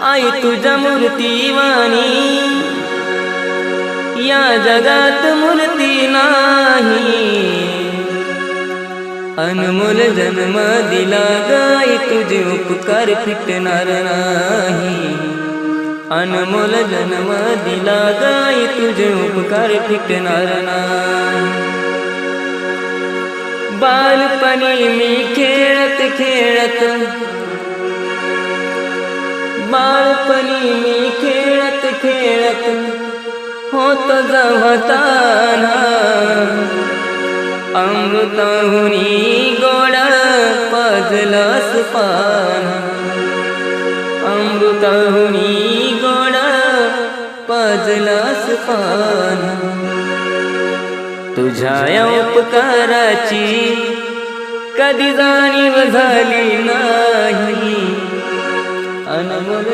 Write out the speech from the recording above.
आई तुझ्या मूर्तीवाणी या जगात मूर्ती नाही। अनमोल जन्म दिला गाई तुझे उपकार फिटणार नाही। अनमोल जन्म दिला गाई तुझे उपकार फिटणार नाही। बालपणी मी खेळत खेळत बालपणी मी खेळत खेळत होत जवताना अमृताहुनी गोड पाजलास पान। अमृताहुनी गोड पाजलास पान। तुझ्या या उपकाराची कधी जाणीव झाली नाही। अनमोल